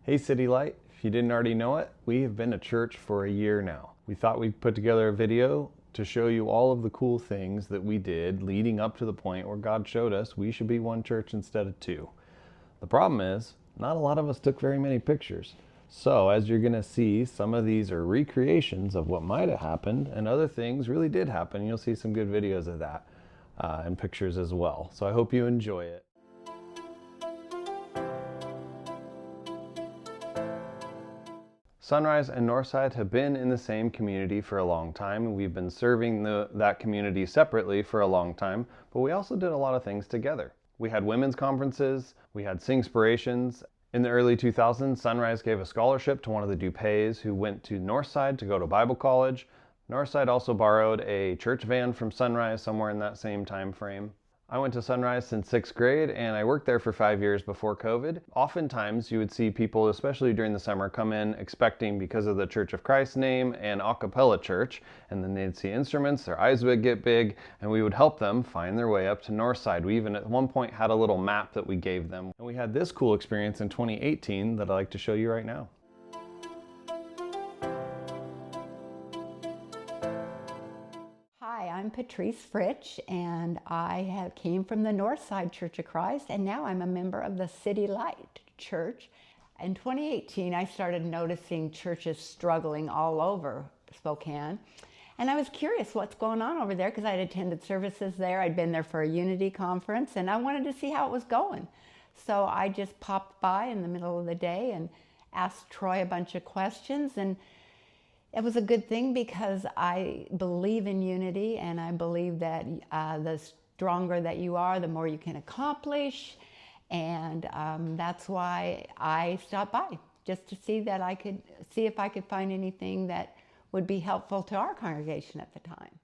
Hey Citylight, if you didn't already know it, we have been a church for a year now. We thought we'd put together a video to show you all of the cool things that we did leading up to the point where God showed us we should be one church instead of two. The problem is, not a lot of us took very many pictures. So as you're going to see, some of these are recreations of what might have happened, and other things really did happen. You'll see some good videos of that and pictures as well. So I hope you enjoy it. Sunrise and Northside have been in the same community for a long time, and we've been serving that community separately for a long time, but we also did a lot of things together. We had women's conferences, we had Singspirations. In the early 2000s, Sunrise gave a scholarship to one of the Dupays who went to Northside to go to Bible college. Northside also borrowed a church van from Sunrise somewhere in that same time frame. I went to Sunrise since 6th grade, and I worked there for 5 years before COVID. Oftentimes you would see people, especially during the summer, come in expecting, because of the Church of Christ name, an a cappella church, and then they'd see instruments, their eyes would get big, and we would help them find their way up to Northside. We even at one point had a little map that we gave them. And we had this cool experience in 2018 that I'd like to show you right now. Hi, I'm Patrice Fritsch, and I came from the Northside Church of Christ, and now I'm a member of the Citylight Church. In 2018, I started noticing churches struggling all over Spokane, and I was curious what's going on over there because I'd attended services there. I'd been there for a Unity conference, and I wanted to see how it was going. So I just popped by in the middle of the day and asked Troy a bunch of questions, and it was a good thing because I believe in unity, and I believe that the stronger that you are, the more you can accomplish. And that's why I stopped by, just to see that I could see if I could find anything that would be helpful to our congregation at the time.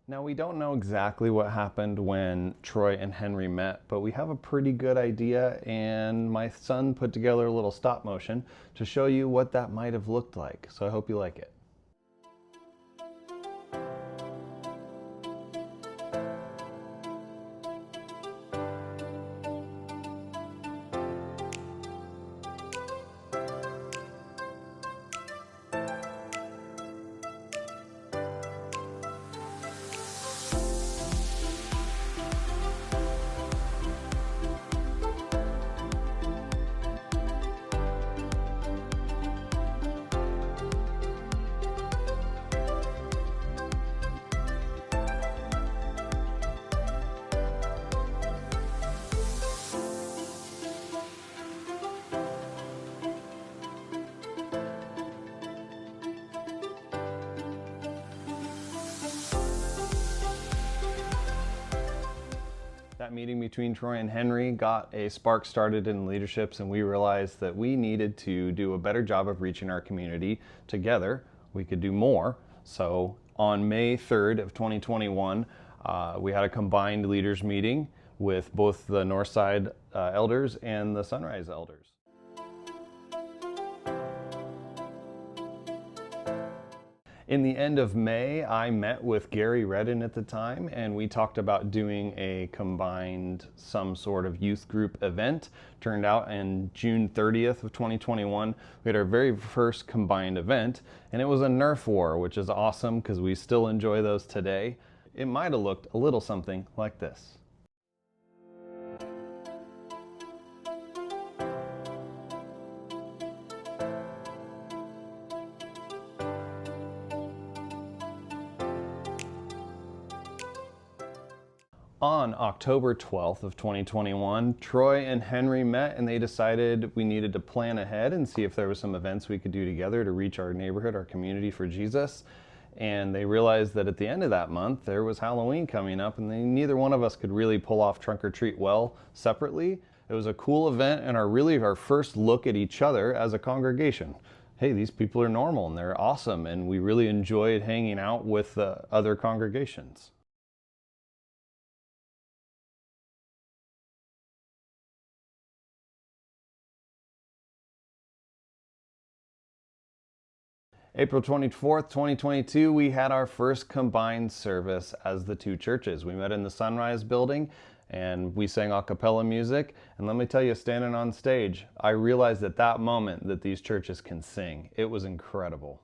Now, we don't know exactly what happened when Troy and Henry met, but we have a pretty good idea, and my son put together a little stop motion to show you what that might have looked like. So I hope you like it. That meeting between Troy and Henry got a spark started in leaderships, and we realized that we needed to do a better job of reaching our community together. We could do more. So on May 3rd of 2021, we had a combined leaders meeting with both the Northside elders and the Sunrise elders. In the end of May, I met with Gary Redden at the time, and we talked about doing a combined some sort of youth group event. Turned out in June 30th of 2021, we had our very first combined event, and it was a Nerf war, which is awesome because we still enjoy those today. It might have looked a little something like this. On October 12th of 2021, Troy and Henry met, and they decided we needed to plan ahead and see if there were some events we could do together to reach our neighborhood, our community for Jesus. And they realized that at the end of that month, there was Halloween coming up, and neither one of us could really pull off trunk or treat well separately. It was a cool event and our first look at each other as a congregation. Hey, these people are normal and they're awesome, and we really enjoyed hanging out with the other congregations. April 24th, 2022, we had our first combined service as the two churches. We met in the Sunrise building, and we sang a cappella music. And let me tell you, standing on stage, I realized at that moment that these churches can sing. It was incredible.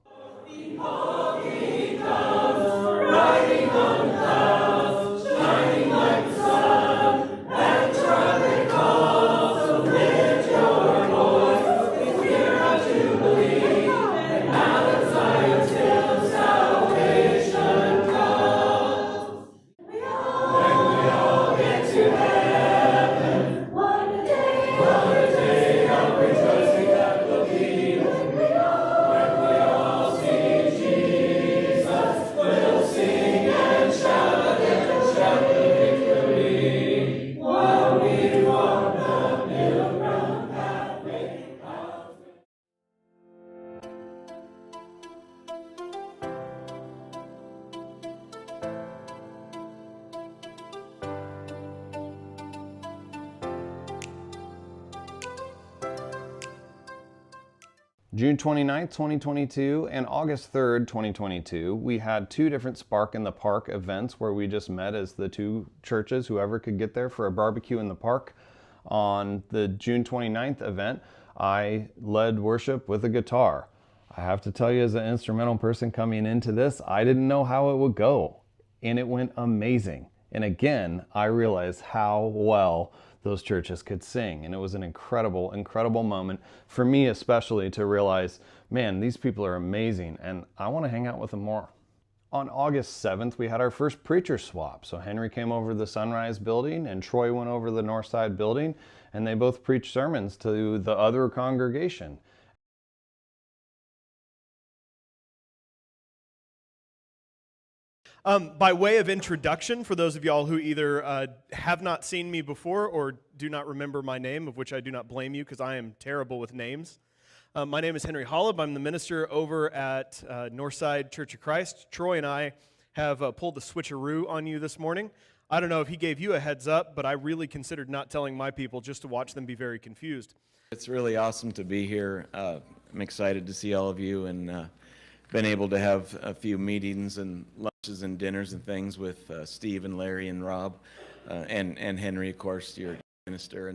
June 29th, 2022 and August 3rd, 2022, we had two different Spark in the Park events where we just met as the two churches, whoever could get there, for a barbecue in the park. On the June 29th event, I led worship with a guitar. I have to tell you, as an instrumental person coming into this, I didn't know how it would go, and it went amazing. And again, I realized how well those churches could sing. And it was an incredible, incredible moment for me, especially, to realize, man, these people are amazing and I want to hang out with them more. On August 7th, we had our first preacher swap. So Henry came over to the Sunrise building and Troy went over to the Northside building, and they both preached sermons to the other congregation. By way of introduction, for those of y'all who either have not seen me before or do not remember my name, of which I do not blame you because I am terrible with names. My name is Henry Holub. I'm the minister over at Northside Church of Christ. Troy and I have pulled the switcheroo on you this morning. I don't know if he gave you a heads up, but I really considered not telling my people just to watch them be very confused. It's really awesome to be here. I'm excited to see all of you, and been able to have a few meetings and lunches and dinners and things with Steve and Larry and Rob, and Henry, of course, your minister.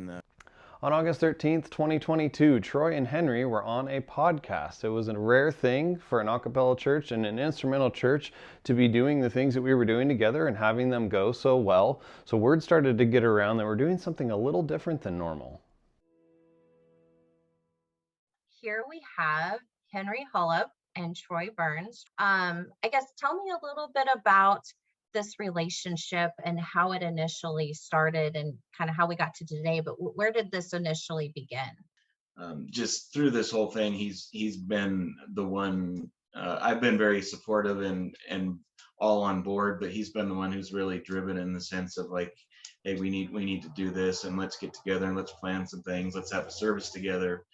On August 13th, 2022, Troy and Henry were on a podcast. It was a rare thing for an a cappella church and an instrumental church to be doing the things that we were doing together and having them go so well. So word started to get around that we're doing something a little different than normal. Here we have Henry Holub and Troy Burns. I guess tell me a little bit about this relationship and how it initially started and kind of how we got to today, but where did this initially begin? Just through this whole thing, he's been the one. I've been very supportive and all on board, but he's been the one who's really driven in the sense of like, hey, we need to do this, and let's get together and let's plan some things. Let's have a service together.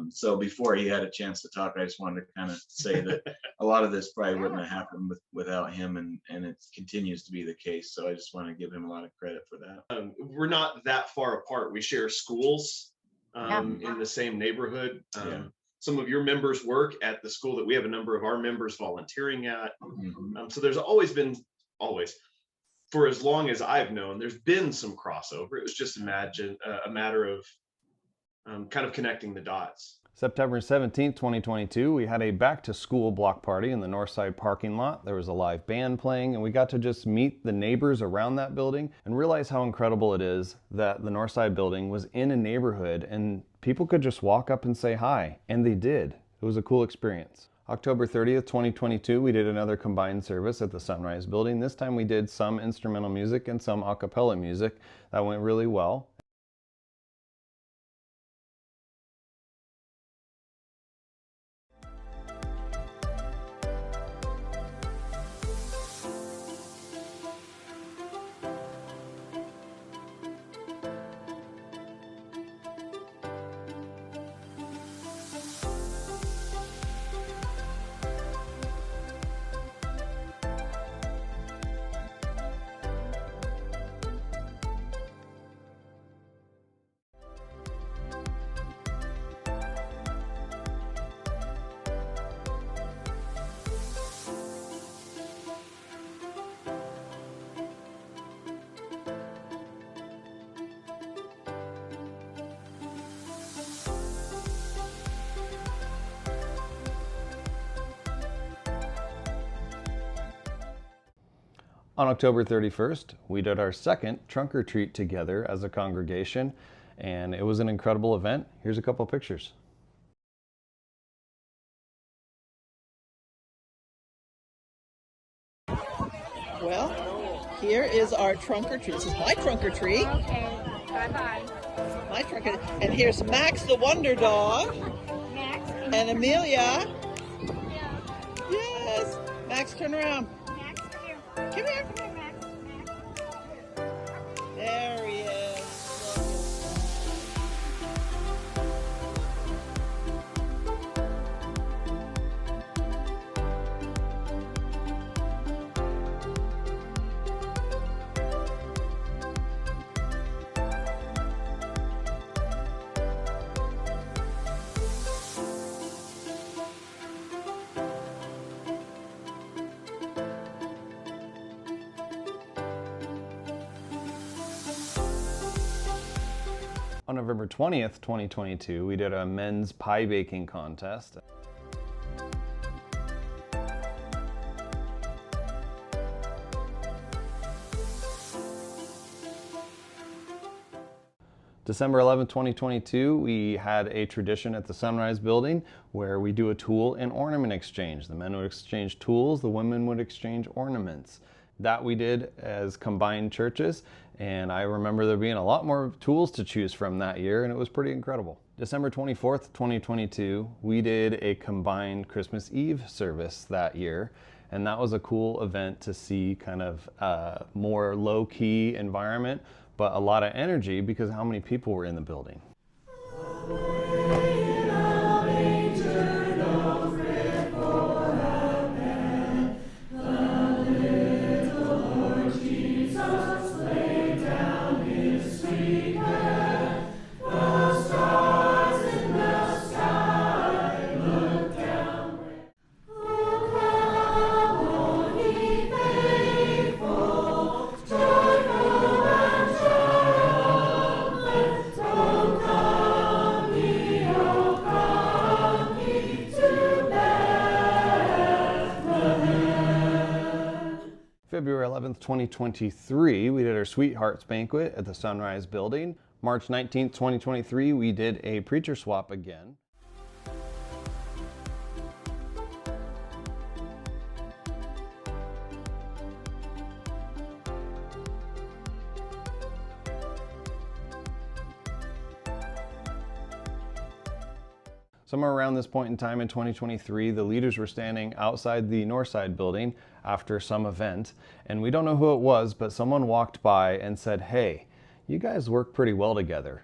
So before he had a chance to talk, I just wanted to kind of say that a lot of this probably wouldn't have happened without him, and it continues to be the case. So I just want to give him a lot of credit for that. We're not that far apart. We share schools in the same neighborhood. Some of your members work at the school that we have a number of our members volunteering at. So there's always been, for as long as I've known, there's been some crossover. It was just a matter of kind of connecting the dots. September 17th, 2022, we had a back-to-school block party in the Northside parking lot. There was a live band playing, and we got to just meet the neighbors around that building and realize how incredible it is that the Northside building was in a neighborhood and people could just walk up and say hi, and they did. It was a cool experience. October 30th, 2022, we did another combined service at the Sunrise building. This time we did some instrumental music and some a cappella music. That went really well. On October 31st, we did our second trunk or treat together as a congregation, and it was an incredible event. Here's a couple pictures. Well, here is our trunk or treat. This is my trunk or treat. Okay, bye-bye. My trunk or and here's Max the Wonder Dog. Max. And Amelia. Yeah. Yes. Max, turn around. Max, come here. Come here. Come here, Max. There he is. On November 20th, 2022, we did a men's pie baking contest. December 11th, 2022, we had a tradition at the Sunrise Building where we do a tool and ornament exchange. The men would exchange tools, the women would exchange ornaments. That we did as combined churches, and I remember there being a lot more tools to choose from that year, and it was pretty incredible. December 24th, 2022, we did a combined Christmas Eve service that year, and that was a cool event to see, kind of a more low-key environment, but a lot of energy because of how many people were in the building. February 11th, 2023, we did our Sweethearts Banquet at the Sunrise Building. March 19th, 2023, we did a preacher swap again. Somewhere around this point in time in 2023, the leaders were standing outside the Northside building after some event, and we don't know who it was, but someone walked by and said, "Hey, you guys work pretty well together,"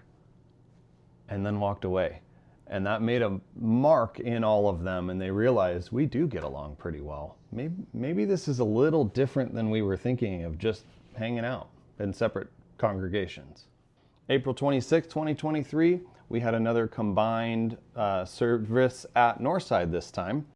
and then walked away. And that made a mark in all of them, and they realized we do get along pretty well. Maybe this is a little different than we were thinking of just hanging out in separate congregations. April 26, 2023, we had another combined service at Northside this time.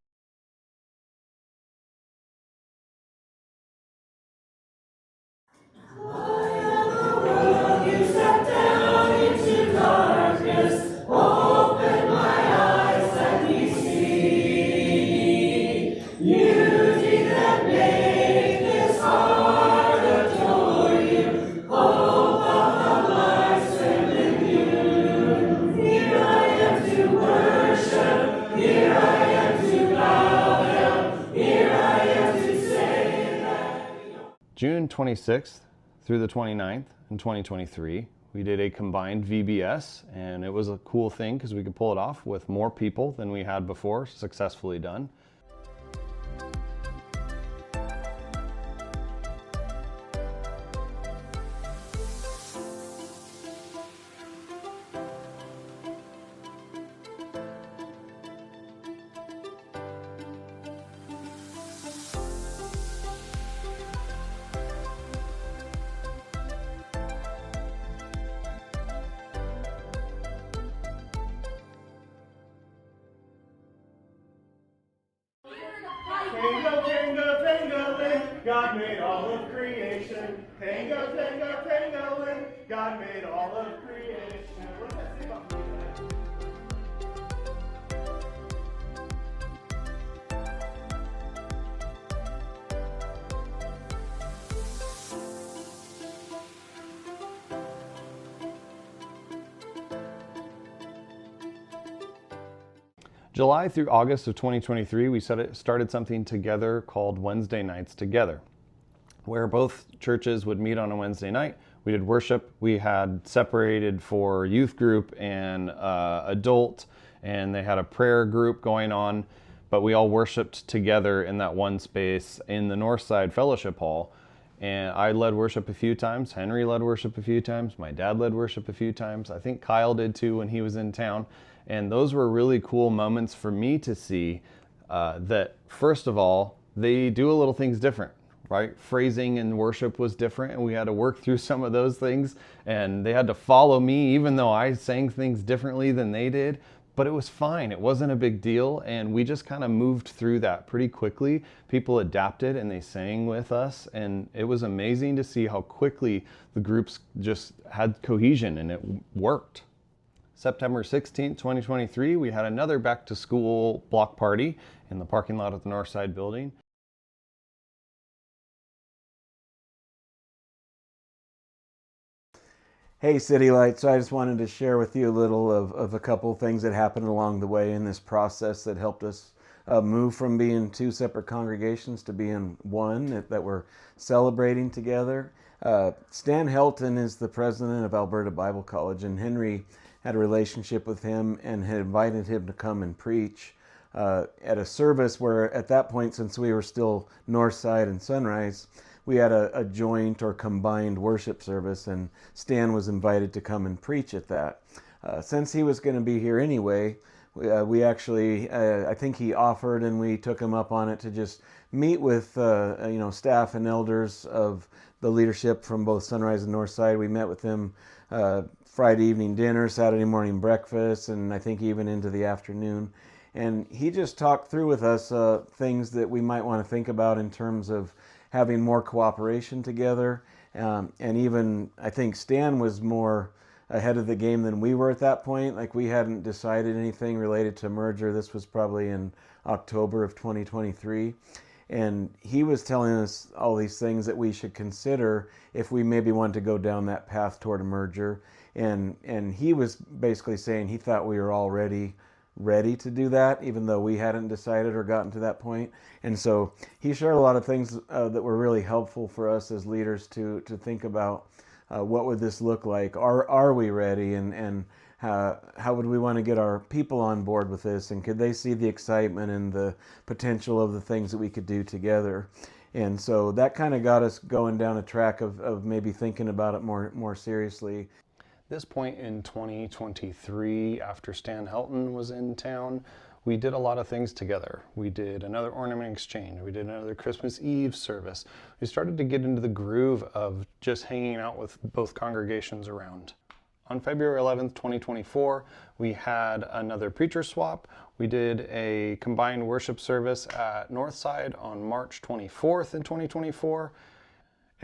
June 26th through the 29th in 2023, we did a combined VBS, and it was a cool thing because we could pull it off with more people than we had before, successfully done. Tango, tango, tango-ling, God made all of creation. Tango, tango, tango-ling, God made all of creation. What does that say about me, guys? July through August of 2023, we started something together called Wednesday Nights Together, where both churches would meet on a Wednesday night. We did worship. We had separated for youth group and adult, and they had a prayer group going on, but we all worshiped together in that one space in the Northside Fellowship Hall. And I led worship a few times. Henry led worship a few times. My dad led worship a few times. I think Kyle did too when he was in town. And those were really cool moments for me to see that, first of all, they do a little things different, right? Phrasing in worship was different, and we had to work through some of those things. And they had to follow me, even though I sang things differently than they did. But it was fine. It wasn't a big deal. And we just kind of moved through that pretty quickly. People adapted and they sang with us. And it was amazing to see how quickly the groups just had cohesion, and it worked. September 16th, 2023, we had another back to school block party in the parking lot of the Northside building. Hey Citylight, so I just wanted to share with you a little of a couple things that happened along the way in this process that helped us move from being two separate congregations to being one that we're celebrating together. Stan Helton is the president of Alberta Bible College, and Henry had a relationship with him and had invited him to come and preach at a service where at that point, since we were still Northside and Sunrise, we had a joint or combined worship service, and Stan was invited to come and preach at that. Since he was going to be here anyway, we actually, I think he offered, and we took him up on it to just meet with staff and elders of the leadership from both Sunrise and Northside. We met with them Friday evening dinner, Saturday morning breakfast, and I think even into the afternoon. And he just talked through with us things that we might want to think about in terms of having more cooperation together. And even, I think Stan was more ahead of the game than we were at that point. Like, we hadn't decided anything related to merger. This was probably in October of 2023. And he was telling us all these things that we should consider if we maybe wanted to go down that path toward a merger. And he was basically saying he thought we were already ready to do that, even though we hadn't decided or gotten to that point. And so he shared a lot of things that were really helpful for us as leaders to think about what would this look like? Are we ready? And how would we want to get our people on board with this? And could they see the excitement and the potential of the things that we could do together? And so that kind of got us going down a track of maybe thinking about it more seriously. This point in 2023, after Stan Helton was in town, we did a lot of things together. We did another ornament exchange. We did another Christmas Eve service. We started to get into the groove of just hanging out with both congregations around. On February 11th, 2024, we had another preacher swap. We did a combined worship service at Northside on March 24th in 2024.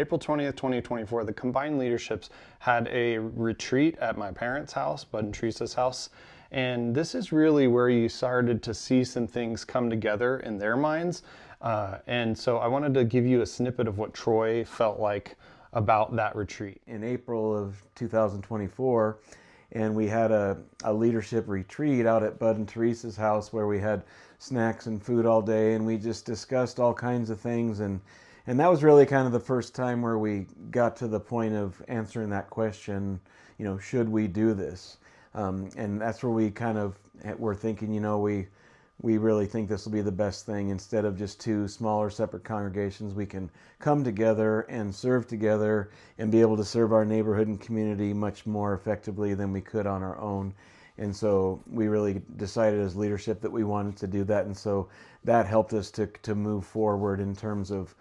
April 20th, 2024, the combined leaderships had a retreat at my parents' house, Bud and Teresa's house. And this is really where you started to see some things come together in their minds. And so I wanted to give you a snippet of what Troy felt like about that retreat. In April of 2024, and we had a leadership retreat out at Bud and Teresa's house where we had snacks and food all day, and we just discussed all kinds of things. And that was really kind of the first time where we got to the point of answering that question, should we do this? And that's where we kind of were thinking, we really think this will be the best thing. Instead of just two smaller separate congregations, we can come together and serve together and be able to serve our neighborhood and community much more effectively than we could on our own. And so we really decided as leadership that we wanted to do that. And so that helped us to move forward in terms of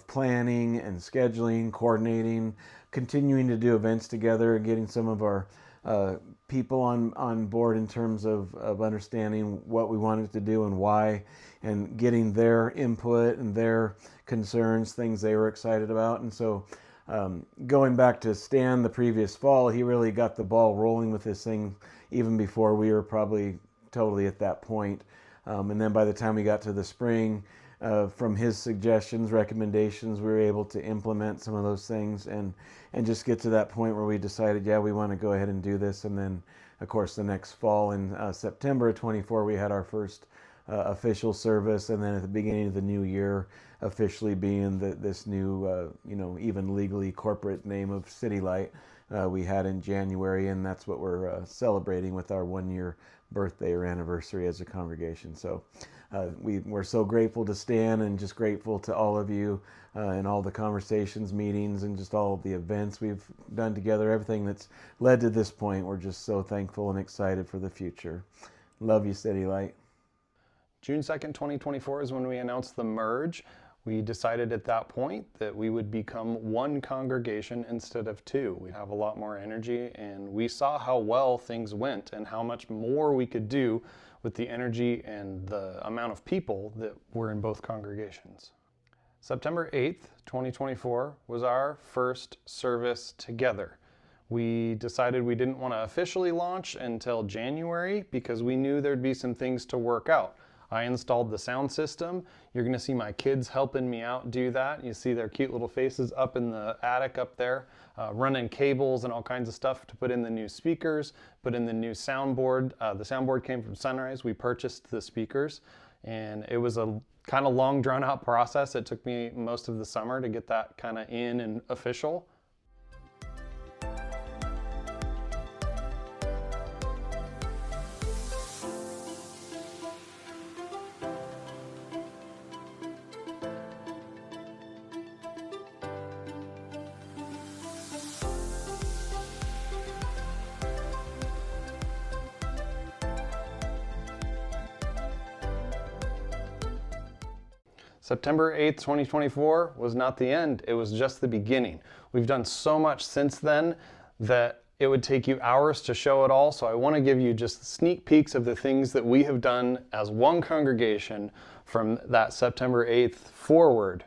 planning and scheduling, coordinating, continuing to do events together, and getting some of our people on board in terms of understanding what we wanted to do and why, and getting their input and their concerns, things they were excited about. And so going back to Stan the previous fall, he really got the ball rolling with this thing even before we were probably totally at that point. And then by the time we got to the spring, from his suggestions, recommendations, we were able to implement some of those things and just get to that point where we decided, yeah, we want to go ahead and do this. And then of course, the next fall in September of 24, we had our first official service, and then at the beginning of the new year, officially being this new, even legally corporate name of Citylight, we had in January, and that's what we're celebrating with our 1-year birthday or anniversary as a congregation. So we're so grateful to Stan, and just grateful to all of you and all the conversations, meetings, and just all of the events we've done together, everything that's led to this point. We're just so thankful and excited for the future. Love you, Citylight. June 2nd, 2024 is when we announced the merge. We decided at that point that we would become one congregation instead of two. We'd have a lot more energy, and we saw how well things went and how much more we could do with the energy and the amount of people that were in both congregations. September 8th, 2024 was our first service together. We decided we didn't want to officially launch until January because we knew there'd be some things to work out. I installed the sound system. You're going to see my kids helping me out do that. You see their cute little faces up in the attic up there, running cables and all kinds of stuff to put in the new speakers, put in the new soundboard. The soundboard came from Sunrise. We purchased the speakers, and it was a kind of long, drawn-out process. It took me most of the summer to get that kind of in and official. September 8th, 2024 was not the end, it was just the beginning. We've done so much since then that it would take you hours to show it all, so I want to give you just sneak peeks of the things that we have done as one congregation from that September 8th forward.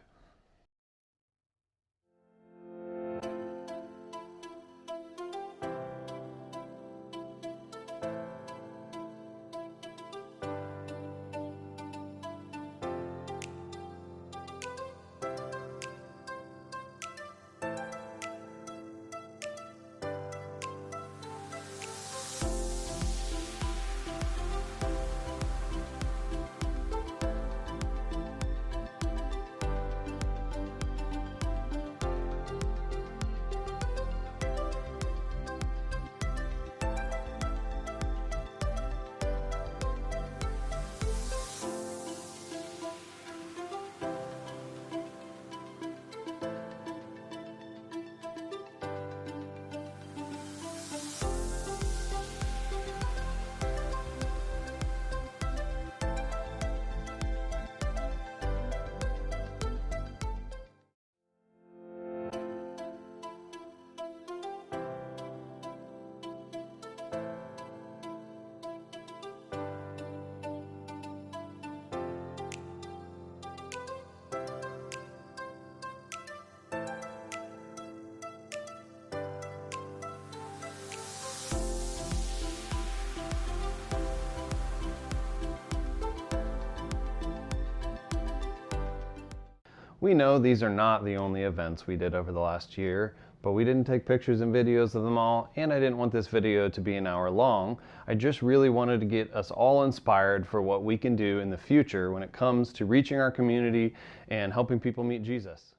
We know these are not the only events we did over the last year, but we didn't take pictures and videos of them all, and I didn't want this video to be an hour long. I just really wanted to get us all inspired for what we can do in the future when it comes to reaching our community and helping people meet Jesus.